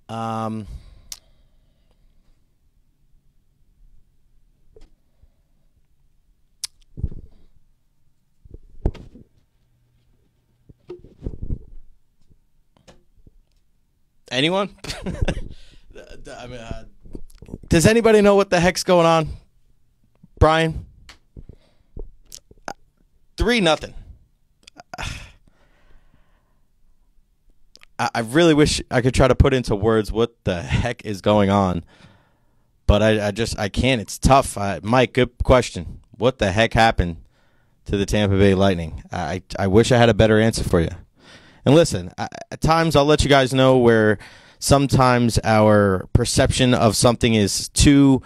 Um, anyone? I mean, does anybody know what the heck's going on, Brian? 3-0. I really wish I could try to put into words what the heck is going on, but I can't. It's tough. Mike, good question. What the heck happened to the Tampa Bay Lightning? I wish I had a better answer for you. And listen, at times I'll let you guys know where sometimes our perception of something is too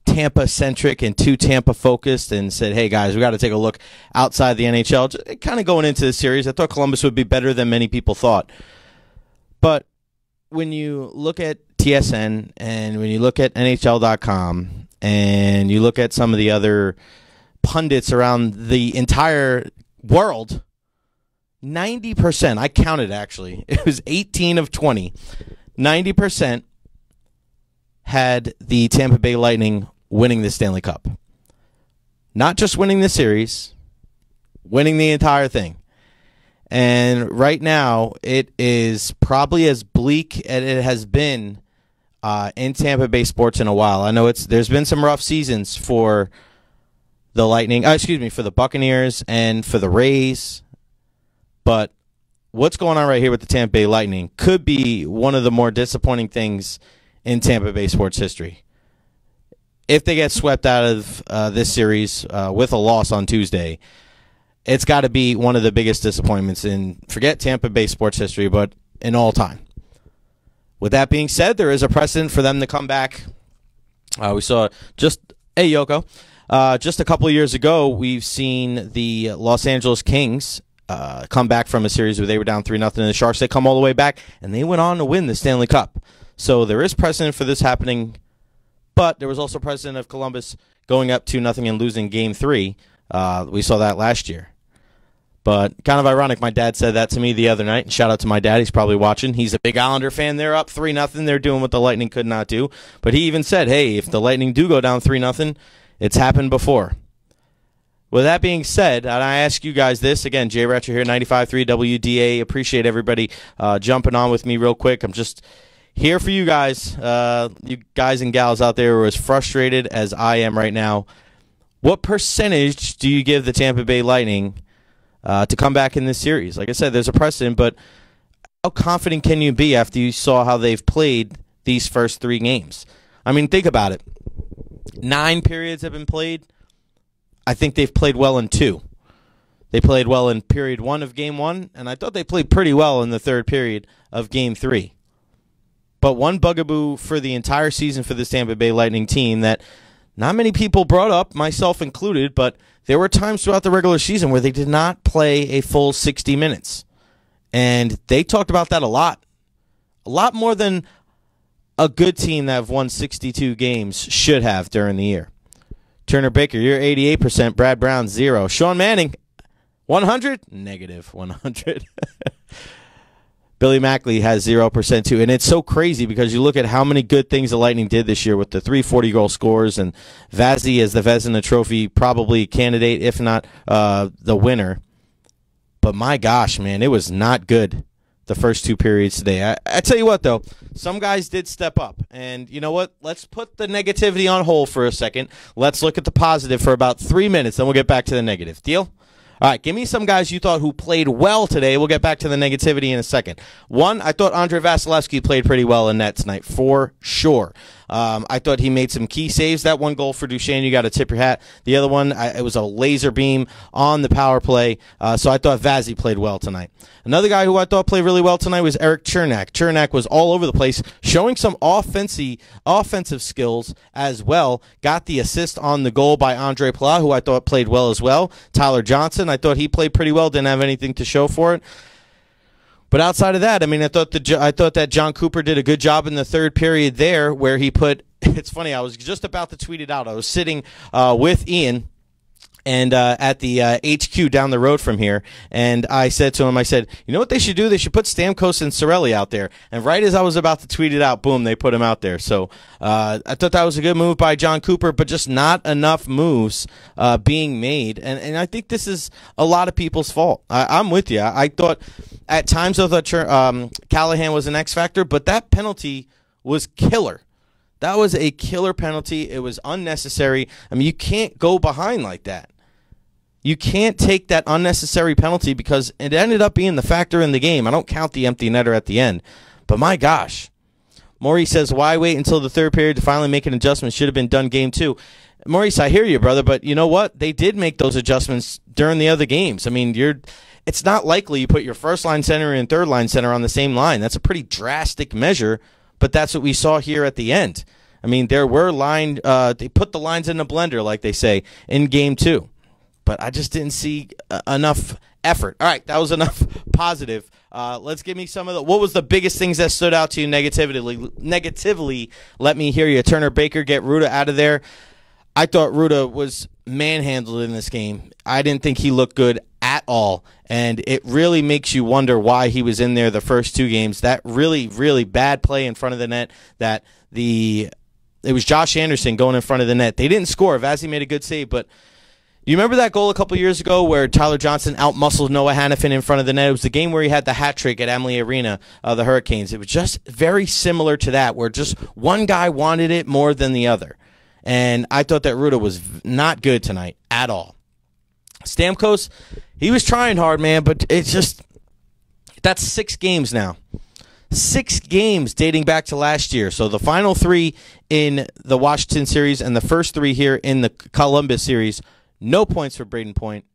Tampa-centric and too Tampa-focused, and said, hey, guys, we got to take a look outside the NHL. Just kind of going into the series, I thought Columbus would be better than many people thought. But when you look at TSN and when you look at NHL.com and you look at some of the other pundits around the entire world, 90%, I counted actually, it was 18 of 20, 90% had the Tampa Bay Lightning winning the Stanley Cup. Not just winning the series, winning the entire thing. And right now, it is probably as bleak as it has been in Tampa Bay sports in a while. I know there's been some rough seasons for the Lightning, for the Buccaneers and for the Rays. But what's going on right here with the Tampa Bay Lightning could be one of the more disappointing things in Tampa Bay sports history. If they get swept out of this series with a loss on Tuesday, it's got to be one of the biggest disappointments in, forget Tampa Bay sports history, but in all time. With that being said, there is a precedent for them to come back. We saw just a couple of years ago, we've seen the Los Angeles Kings come back from a series where they were down 3-0, and the Sharks, they come all the way back, and they went on to win the Stanley Cup. So there is precedent for this happening, but there was also precedent of Columbus going up 2-0 and losing Game 3. We saw that last year. But kind of ironic, my dad said that to me the other night. And shout out to my dad. He's probably watching. He's a big Islander fan. They're up 3-0. They're doing what the Lightning could not do. But he even said, hey, if the Lightning do go down 3-0, it's happened before. With that being said, and I ask you guys this, again, Jay Recher here, 95.3 WDA. Appreciate everybody jumping on with me real quick. I'm just here for you guys and gals out there who are as frustrated as I am right now. What percentage do you give the Tampa Bay Lightning to come back in this series? Like I said, there's a precedent, but how confident can you be after you saw how they've played these first 3 games? I mean, think about it. 9 periods have been played. I think they've played well in 2. They played well in period 1 of Game 1, and I thought they played pretty well in the 3rd period of Game 3. But one bugaboo for the entire season for this Tampa Bay Lightning team that not many people brought up, myself included, but there were times throughout the regular season where they did not play a full 60 minutes. And they talked about that a lot more than a good team that have won 62 games should have during the year. Turner Baker, you're 88%. Brad Brown, 0. Sean Manning, 100? Negative 100. Billy Mackley has 0% too. And it's so crazy because you look at how many good things the Lightning did this year with the 3 40-goal scores, and Vazzy as the Vezina Trophy probably candidate, if not the winner. But my gosh, man, it was not good the first 2 periods today. I tell you what, though, some guys did step up. And you know what? Let's put the negativity on hold for a second. Let's look at the positive for about 3 minutes, then we'll get back to the negative. Deal? All right, give me some guys you thought who played well today. We'll get back to the negativity in a second. One, I thought Andrei Vasilevsky played pretty well in net tonight, for sure. I thought he made some key saves. That one goal for Duchesne, you got to tip your hat. The other one, it was a laser beam on the power play. So I thought Vazzy played well tonight. Another guy who I thought played really well tonight was Eric Chernak. Chernak was all over the place, showing some offensive skills as well. Got the assist on the goal by Andre Pla, who I thought played well as well. Tyler Johnson, I thought he played pretty well. Didn't have anything to show for it. But outside of that, I mean, I thought that John Cooper did a good job in the 3rd period there, where he put. It's funny. I was just about to tweet it out. I was sitting with Ian, and at the HQ down the road from here. And I said to him, I said, you know what they should do? They should put Stamkos and Cirelli out there. And right as I was about to tweet it out, boom, they put him out there. So I thought that was a good move by John Cooper, but just not enough moves being made. And I think this is a lot of people's fault. I'm with you. I thought at times I thought Callahan was an X factor, but that penalty was killer. That was a killer penalty. It was unnecessary. I mean, you can't go behind like that. You can't take that unnecessary penalty because it ended up being the factor in the game. I don't count the empty netter at the end. But my gosh. Maurice says, why wait until the third period to finally make an adjustment? Should have been done game 2. Maurice, I hear you, brother, but you know what? They did make those adjustments during the other games. I mean, it's not likely you put your first-line center and third-line center on the same line. That's a pretty drastic measure, but that's what we saw here at the end. I mean, there were they put the lines in the blender, like they say, in game 2. But I just didn't see enough effort. All right, that was enough positive. Let's give me some of what was the biggest things that stood out to you negatively? Let me hear you. Turner Baker, get Ruda out of there. I thought Ruda was manhandled in this game. I didn't think he looked good at all. And it really makes you wonder why he was in there the first 2 games. That really, really bad play in front of the net it was Josh Anderson going in front of the net. They didn't score. Vazzy made a good save, but you remember that goal a couple years ago where Tyler Johnson outmuscled Noah Hannafin in front of the net? It was the game where he had the hat trick at Amalie Arena, the Hurricanes. It was just very similar to that, where just one guy wanted it more than the other. And I thought that Ruda was not good tonight at all. Stamkos, he was trying hard, man, but it's just, that's 6 games now. 6 games dating back to last year. So the final 3 in the Washington series and the first 3 here in the Columbus series. No points for Braden Point.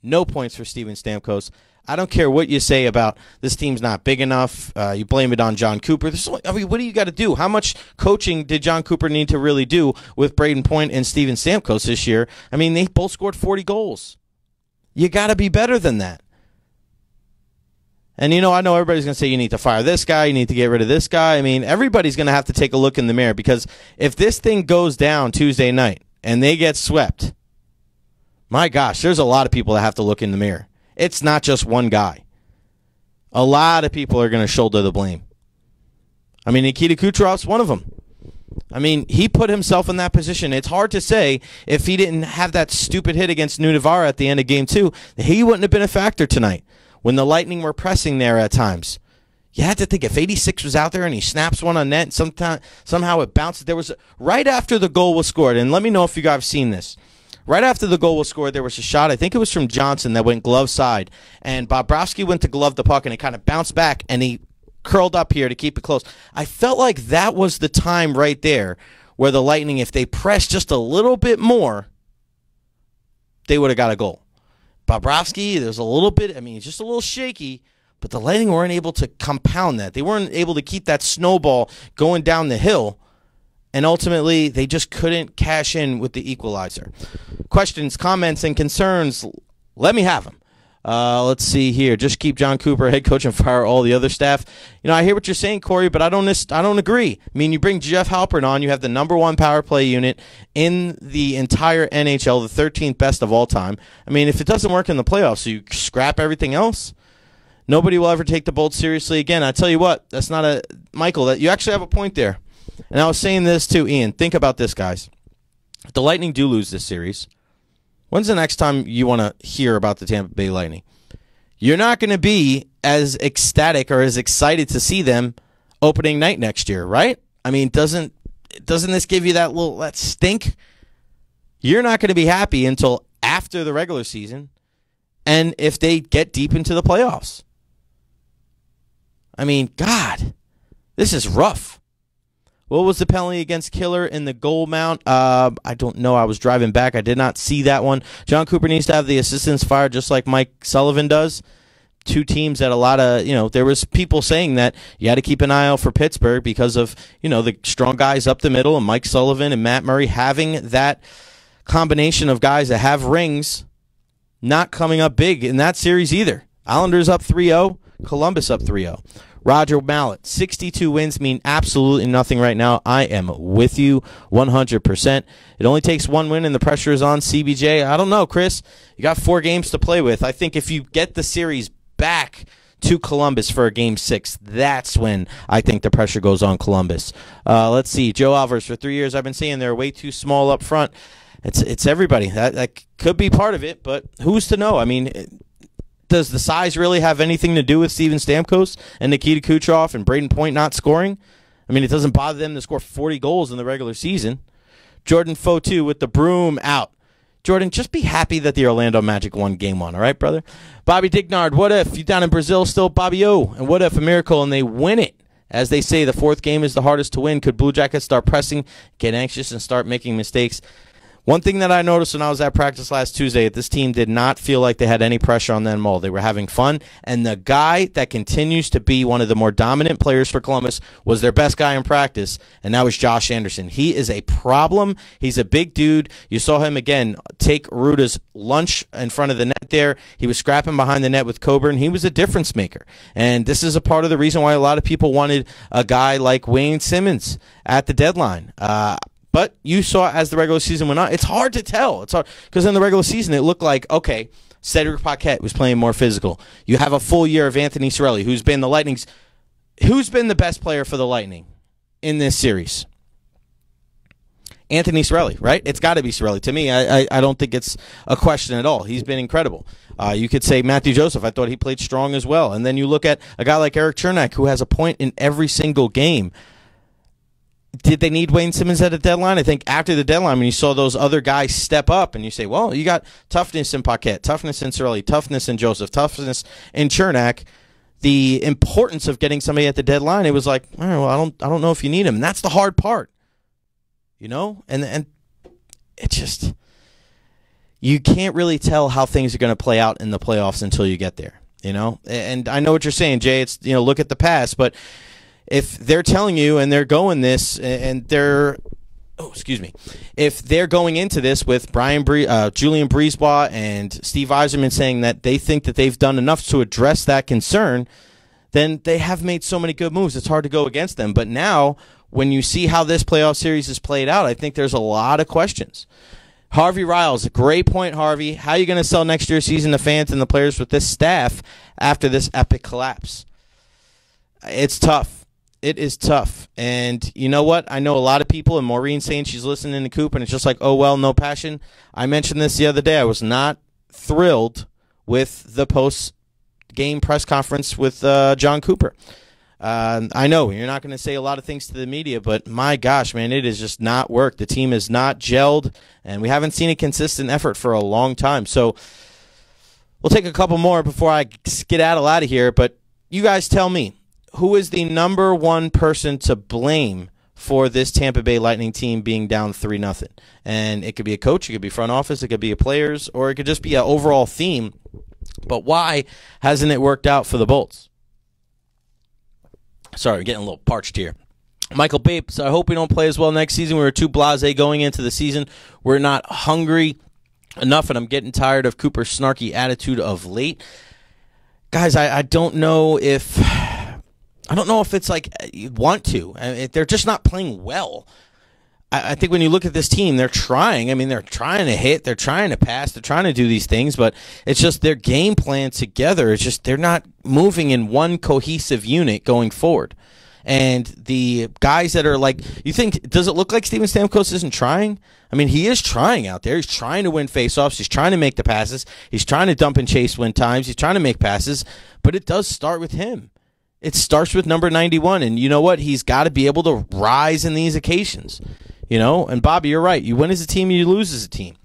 No points for Steven Stamkos. I don't care what you say about this team's not big enough. You blame it on John Cooper. What do you got to do? How much coaching did John Cooper need to really do with Braden Point and Steven Stamkos this year? I mean, they both scored 40 goals. You got to be better than that. And, I know everybody's going to say you need to fire this guy, you need to get rid of this guy. I mean, everybody's going to have to take a look in the mirror because if this thing goes down Tuesday night and they get swept, my gosh, there's a lot of people that have to look in the mirror. It's not just one guy. A lot of people are going to shoulder the blame. I mean, Nikita Kucherov's one of them. I mean, he put himself in that position. It's hard to say if he didn't have that stupid hit against Nunavara at the end of Game 2, he wouldn't have been a factor tonight when the Lightning were pressing there at times. You had to think if 86 was out there and he snaps one on net and somehow it bounces. There was right after the goal was scored, and let me know if you guys have seen this. Right after the goal was scored, there was a shot, I think it was from Johnson, that went glove side. And Bobrovsky went to glove the puck, and it kind of bounced back, and he curled up here to keep it close. I felt like that was the time right there where the Lightning, if they pressed just a little bit more, they would have got a goal. Bobrovsky, there's a little bit, he's just a little shaky, but the Lightning weren't able to compound that. They weren't able to keep that snowball going down the hill. And ultimately, they just couldn't cash in with the equalizer. Questions, comments, and concerns, let me have them. Let's see here. Just keep John Cooper head coach and fire all the other staff. I hear what you're saying, Corey, but I don't agree. I mean, you bring Jeff Halpern on. You have the #1 power play unit in the entire NHL, the 13th best of all time. I mean, if it doesn't work in the playoffs, so you scrap everything else. Nobody will ever take the Bolts seriously again. I tell you what, that's not a Michael. That you actually have a point there. And I was saying this too, Ian. Think about this, guys. If the Lightning do lose this series, when's the next time you want to hear about the Tampa Bay Lightning? You're not going to be as ecstatic or as excited to see them opening night next year, right? I mean, doesn't this give you that stink? You're not going to be happy until after the regular season and if they get deep into the playoffs. I mean, God, this is rough. What was the penalty against Killer in the goal mount? I don't know. I was driving back. I did not see that one. John Cooper needs to have the assistants fired just like Mike Sullivan does. 2 teams that a lot of, there was people saying that you had to keep an eye out for Pittsburgh because of, the strong guys up the middle and Mike Sullivan and Matt Murray having that combination of guys that have rings not coming up big in that series either. Islanders up 3-0. Columbus up 3-0. Roger Mallet, 62 wins mean absolutely nothing right now. I am with you 100%. It only takes one win and the pressure is on CBJ. I don't know, Chris. You got 4 games to play with. I think if you get the series back to Columbus for a Game 6, that's when I think the pressure goes on Columbus. Let's see. Joe Alvarez, for 3 years I've been saying they're way too small up front. It's everybody. That could be part of it, but who's to know? I mean, does the size really have anything to do with Steven Stamkos and Nikita Kucherov and Braden Point not scoring? I mean, it doesn't bother them to score 40 goals in the regular season. Jordan Fotu with the broom out. Jordan, just be happy that the Orlando Magic won Game 1, all right, brother? Bobby Dignard, what if you down in Brazil still Bobby O? And what if a miracle and they win it? As they say, the 4th game is the hardest to win. Could Blue Jackets start pressing, get anxious, and start making mistakes? One thing that I noticed when I was at practice last Tuesday, this team did not feel like they had any pressure on them all. They were having fun, and the guy that continues to be one of the more dominant players for Columbus was their best guy in practice, and that was Josh Anderson. He is a problem. He's a big dude. You saw him, again, take Ruda's lunch in front of the net there. He was scrapping behind the net with Coburn. He was a difference maker, and this is a part of the reason why a lot of people wanted a guy like Wayne Simmons at the deadline. But you saw as the regular season went on, it's hard to tell. It's hard because in the regular season it looked like, okay, Cedric Paquette was playing more physical. You have a full year of Anthony Cirelli, who's been the best player for the Lightning in this series? Anthony Cirelli, right? It's got to be Cirelli. To me, I don't think it's a question at all. He's been incredible. You could say Matthew Joseph. I thought he played strong as well. And then you look at a guy like Eric Chernak, who has a point in every single game. Did they need Wayne Simmons at a deadline? I think after the deadline, when you saw those other guys step up, and you say, well, you got toughness in Paquette, toughness in Cirelli, toughness in Joseph, toughness in Chernak. The importance of getting somebody at the deadline, it was like, all right, well, I don't know if you need him. And that's the hard part, you know. And it just, you can't really tell how things are going to play out in the playoffs until you get there, you know. And I know what you're saying, Jay. It's, you know, look at the past, but if they're telling you and they're going this and they're, if they're going into this with Julian Brisebois and Steve Yzerman saying that they think that they've done enough to address that concern, then they have made so many good moves. It's hard to go against them. But now, when you see how this playoff series is played out, I think there's a lot of questions. Harvey Riles, a great point, Harvey. How are you going to sell next year's season to fans and the players with this staff after this epic collapse? It's tough. It is tough. And you know what? I know a lot of people, and Maureen saying she's listening to Coop, and it's just like, oh, well, no passion. I mentioned this the other day. I was not thrilled with the post-game press conference with John Cooper. I know you're not going to say a lot of things to the media, but my gosh, man, it has just not worked. The team is not gelled, and we haven't seen a consistent effort for a long time. So we'll take a couple more before I skedaddle out of here, but you guys tell me. Who is the number one person to blame for this Tampa Bay Lightning team being down 3-0? And it could be a coach, it could be front office, it could be a players, or it could just be an overall theme. But why hasn't it worked out for the Bolts? Sorry, I'm getting a little parched here. Michael Bapes, I hope we don't play as well next season. We were too blasé going into the season. We're not hungry enough, and I'm getting tired of Cooper's snarky attitude of late. Guys, I don't know if it's like you want to. They're just not playing well. I think when you look at this team, they're trying. I mean, they're trying to hit. They're trying to pass. They're trying to do these things, but it's just their game plan together. It's just they're not moving in one cohesive unit going forward. And the guys that are like, you think, does it look like Steven Stamkos isn't trying? I mean, he is trying out there. He's trying to win faceoffs. He's trying to make the passes. He's trying to dump and chase win times. He's trying to make passes, but it does start with him. It starts with number 91, and you know what? He's got to be able to rise in these occasions, you know? And, Bobby, you're right. You win as a team, you lose as a team.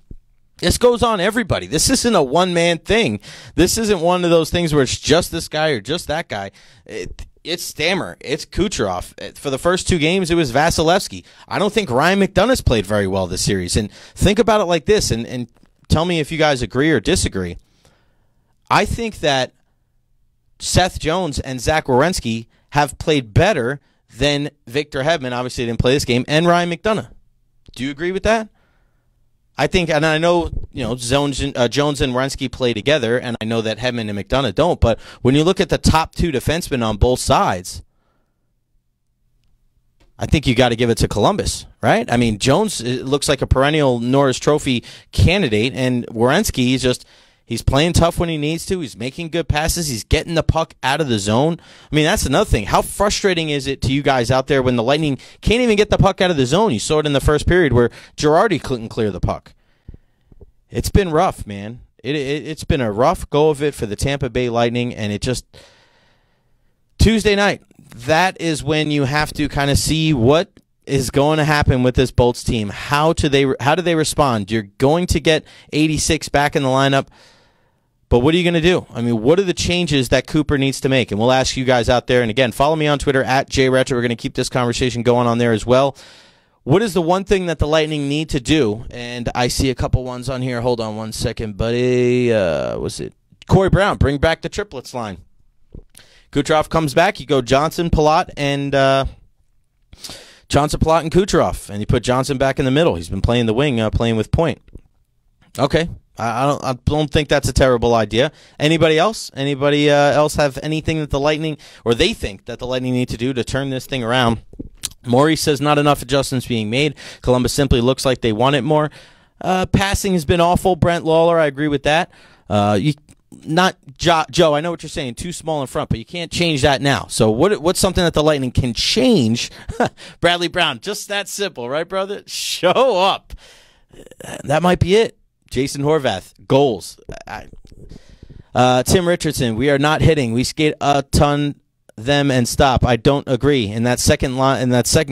This goes on everybody. This isn't a one-man thing. This isn't one of those things where it's just this guy or just that guy. It's Stammer. It's Kucherov. For the first 2 games, it was Vasilevsky. I don't think Ryan McDonough's played very well this series. And think about it like this, and tell me if you guys agree or disagree. I think that Seth Jones and Zach Werenski have played better than Victor Hedman. Obviously, didn't play this game, and Ryan McDonough. Do you agree with that? I think, and I know Jones and Werenski play together, and I know that Hedman and McDonough don't. But when you look at the top two defensemen on both sides, I think you got to give it to Columbus, right? I mean, Jones looks like a perennial Norris Trophy candidate, and Werenski he's playing tough when he needs to. He's making good passes. He's getting the puck out of the zone. I mean, that's another thing. How frustrating is it to you guys out there when the Lightning can't even get the puck out of the zone? You saw it in the first period where Girardi couldn't clear the puck. It's been rough, man. It's been a rough go of it for the Tampa Bay Lightning, and Tuesday night, that is when you have to kind of see what is going to happen with this Bolts team. How do they respond? You're going to get 86 back in the lineup, but what are you going to do? I mean, what are the changes that Cooper needs to make? And we'll ask you guys out there. And again, follow me on Twitter at JRecher. We're going to keep this conversation going on there as well. What is the one thing that the Lightning need to do? And I see a couple ones on here. Hold on one second, buddy. Was it Corey Brown? Bring back the triplets line. Kucherov comes back. You go Johnson, Palat, and Palat, and Kucherov, and you put Johnson back in the middle. He's been playing the wing, playing with point. Okay, I don't think that's a terrible idea. Anybody else? Anybody else have anything that the Lightning, or they think that the Lightning need to do to turn this thing around? Maurice says not enough adjustments being made. Columbus simply looks like they want it more. Passing has been awful. Brent Lawler, I agree with that. Joe, I know what you're saying. Too small in front, but you can't change that now. So what's something that the Lightning can change? Bradley Brown, just that simple, right, brother? Show up. That might be it. Jason Horvath, goals. Tim Richardson, we are not hitting. We skate a ton them and stop. I don't agree. In that second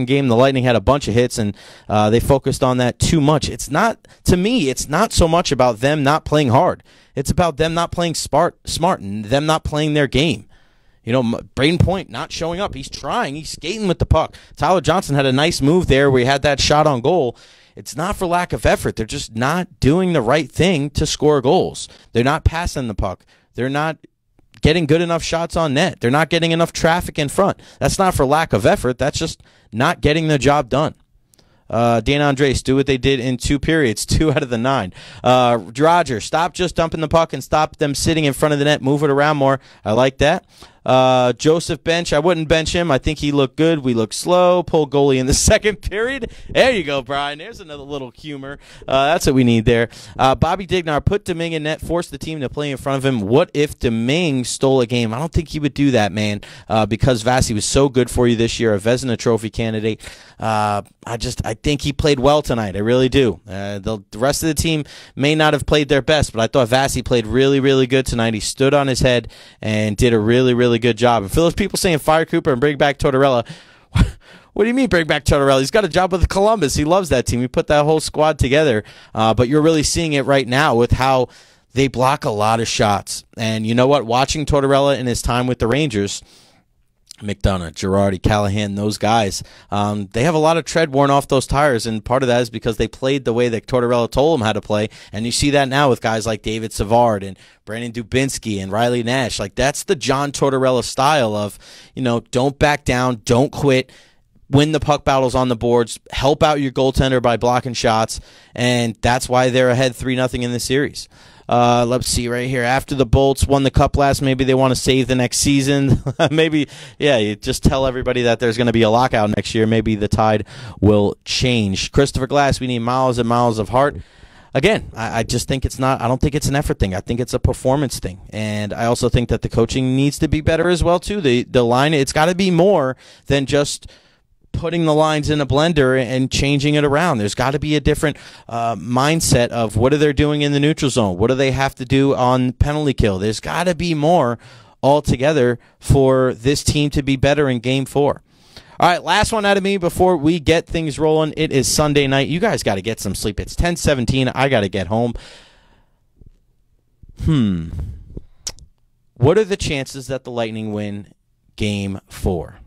game, the Lightning had a bunch of hits, and they focused on that too much. To me, it's not so much about them not playing hard. It's about them not playing smart and them not playing their game. Braden Point not showing up. He's trying. He's skating with the puck. Tyler Johnson had a nice move there where he had that shot on goal. It's not for lack of effort. They're just not doing the right thing to score goals. They're not passing the puck. They're not getting good enough shots on net. They're not getting enough traffic in front. That's not for lack of effort. That's just not getting the job done. Dan Andres, do what they did in 2 periods, 2 out of the 9. Roger, stop just dumping the puck and stop them sitting in front of the net. Move it around more. I like that. Joseph bench. I wouldn't bench him. I think he looked good. We look slow. Pull goalie in the second period. There you go, Brian. There's another little humor. That's what we need there. Bobby Dignar, put Domingue in net, force the team to play in front of him. What if Domingue stole a game? I don't think he would do that, man, because Vasi was so good for you this year, a Vezina Trophy candidate. I think he played well tonight. I really do. The rest of the team may not have played their best, but I thought Vasi played really, really good tonight. He stood on his head and did a really, really good job. And for those people saying fire Cooper and bring back Tortorella, what do you mean bring back Tortorella? He's got a job with Columbus. He loves that team. He put that whole squad together. But you're really seeing it right now with how they block a lot of shots. And you know what? Watching Tortorella in his time with the Rangers, McDonough, Girardi, Callahan, those guys, they have a lot of tread worn off those tires, and part of that is because they played the way that Tortorella told them how to play, and you see that now with guys like David Savard and Brandon Dubinsky and Riley Nash. Like, that's the John Tortorella style of, don't back down, don't quit, win the puck battles on the boards, help out your goaltender by blocking shots, and that's why they're ahead 3-0 in the series. Let's see right here. After the Bolts won the Cup last, maybe they want to save the next season. Maybe, you just tell everybody that there's going to be a lockout next year. Maybe the tide will change. Christopher Glass, we need miles and miles of heart. Again, I just think it's not. I don't think it's an effort thing. I think it's a performance thing, and I also think that the coaching needs to be better as well too. The line, it's got to be more than just putting the lines in a blender and changing it around. There's got to be a different mindset of what are they doing in the neutral zone? What do they have to do on penalty kill? There's got to be more altogether for this team to be better in Game 4. All right, last one out of me before we get things rolling. It is Sunday night. You guys got to get some sleep. It's 10:17. I got to get home. What are the chances that the Lightning win Game 4?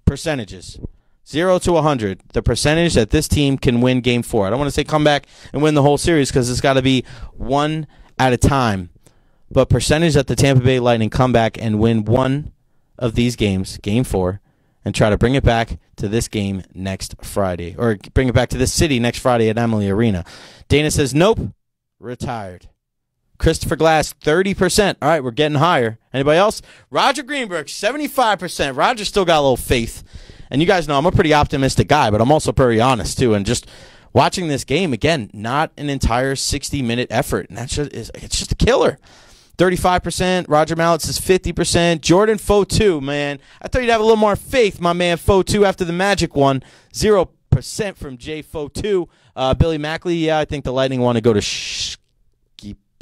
Percentages. 0 to 100. The percentage that this team can win Game 4. I don't want to say come back and win the whole series because it's got to be one at a time. But percentage that the Tampa Bay Lightning come back and win one of these games, Game 4, and try to bring it back to this game next Friday. Or bring it back to this city next Friday at Emily Arena. Dana says nope. retired. Christopher Glass, 30%. All right, we're getting higher. Anybody else? Roger Greenberg, 75%. Roger still got a little faith. And you guys know I'm a pretty optimistic guy, but I'm also pretty honest, too. And just watching this game, again, not an entire 60-minute effort. And it's just a killer. 35%. Roger Mallett says 50%. Jordan Fotu, man. I thought you'd have a little more faith, my man Fotu, after the Magic one. 0% from Jay Fotu. Billy Mackley, yeah, I think the Lightning want to go to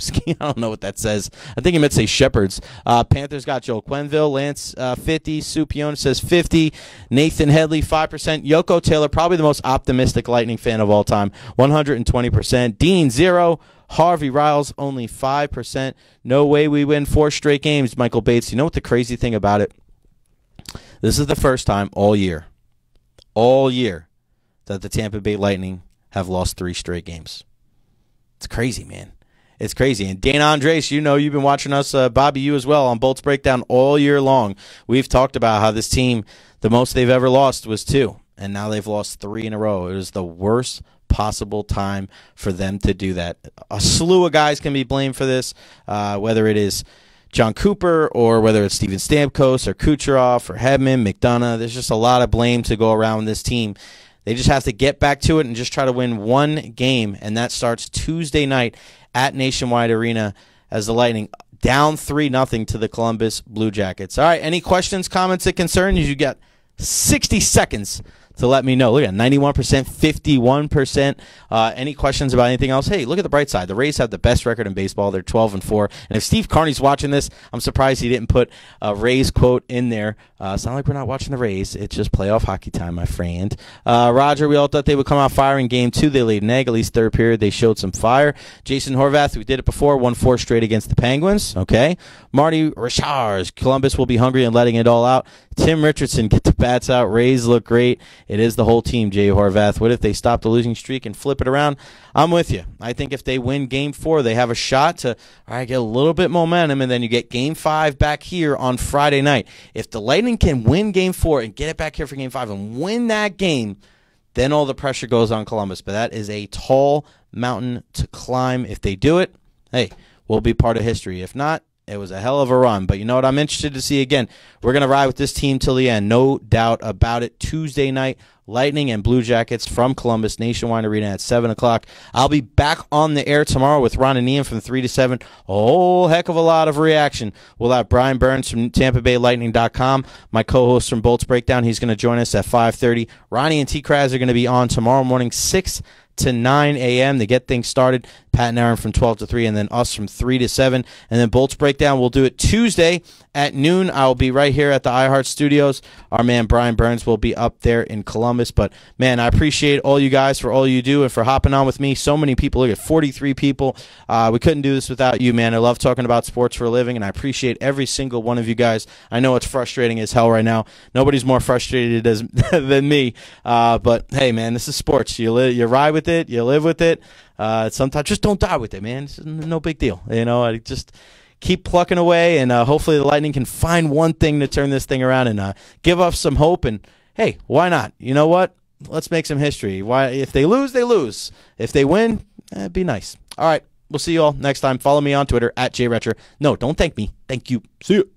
I don't know what that says. I think he meant to say Shepherds. Panthers got Joel Quenville. Lance, 50. Supione says 50. Nathan Headley, 5%. Yoko Taylor, probably the most optimistic Lightning fan of all time, 120%. Dean, 0. Harvey Riles, only 5%. No way we win 4 straight games, Michael Bates. You know what the crazy thing about it? This is the first time all year, that the Tampa Bay Lightning have lost 3 straight games. It's crazy, man. It's crazy. And Dana Andres, you know, you've been watching us, Bobby, you as well, on Bolts Breakdown all year long. We've talked about how this team, the most they've ever lost was 2, and now they've lost 3 in a row. It was the worst possible time for them to do that. A slew of guys can be blamed for this, whether it is John Cooper or whether it's Steven Stamkos or Kucherov or Hedman, McDonough. There's just a lot of blame to go around this team. They just have to get back to it and just try to win 1 game, and that starts Tuesday night at Nationwide Arena as the Lightning down 3-0 to the Columbus Blue Jackets. All right, any questions, comments, and concerns? You got 60 seconds to let me know. Look at 91%, 51%. Any questions about anything else? Hey, look at the bright side. The Rays have the best record in baseball. They're 12-4. And if Steve Carney's watching this, I'm surprised he didn't put a Rays quote in there. It's not like we're not watching the Rays. It's just playoff hockey time, my friend. Roger, we all thought they would come out firing game 2. They laid an egg. At least third period, they showed some fire. Jason Horvath, we did it before, won 4 straight against the Penguins. Okay. Marty Recher, Columbus will be hungry and letting it all out. Tim Richardson, get the bats out. Rays look great. It is the whole team, Jay Horvath. What if they stop the losing streak and flip it around? I'm with you. I think if they win Game 4, they have a shot to get a little bit momentum, and then you get Game 5 back here on Friday night. If the Lightning can win Game 4 and get it back here for Game 5 and win that game, then all the pressure goes on Columbus. But that is a tall mountain to climb. If they do it, hey, we'll be part of history. If not, it was a hell of a run. But you know what I'm interested to see again? We're going to ride with this team till the end. No doubt about it. Tuesday night, Lightning and Blue Jackets from Columbus, Nationwide Arena at 7 o'clock. I'll be back on the air tomorrow with Ron and Ian from 3 to 7. A whole heck of a lot of reaction. We'll have Brian Burns from TampaBayLightning.com, my co-host from Bolts Breakdown. He's going to join us at 5:30. Ronnie and T-Kraz are going to be on tomorrow morning, 6 to 9 a.m. to get things started. Pat and Aaron from 12 to 3, and then us from 3 to 7. And then Bolts Breakdown, we'll do it Tuesday at noon. I'll be right here at the iHeart Studios. Our man Brian Burns will be up there in Columbus. But, man, I appreciate all you guys for all you do and for hopping on with me. So many people. Look at 43 people. We couldn't do this without you, man. I love talking about sports for a living, and I appreciate every single one of you guys. I know it's frustrating as hell right now. Nobody's more frustrated than me. But, hey, man, this is sports. You ride with it. You live with it. Sometimes just don't die with it, man. It's no big deal. You know, I just keep plucking away, and hopefully the Lightning can find one thing to turn this thing around and give us some hope. And, hey, why not? You know what? Let's make some history. Why? If they lose, they lose. If they win, it'd be nice. All right, we'll see you all next time. Follow me on Twitter, @JRecher. No, don't thank me. Thank you. See you.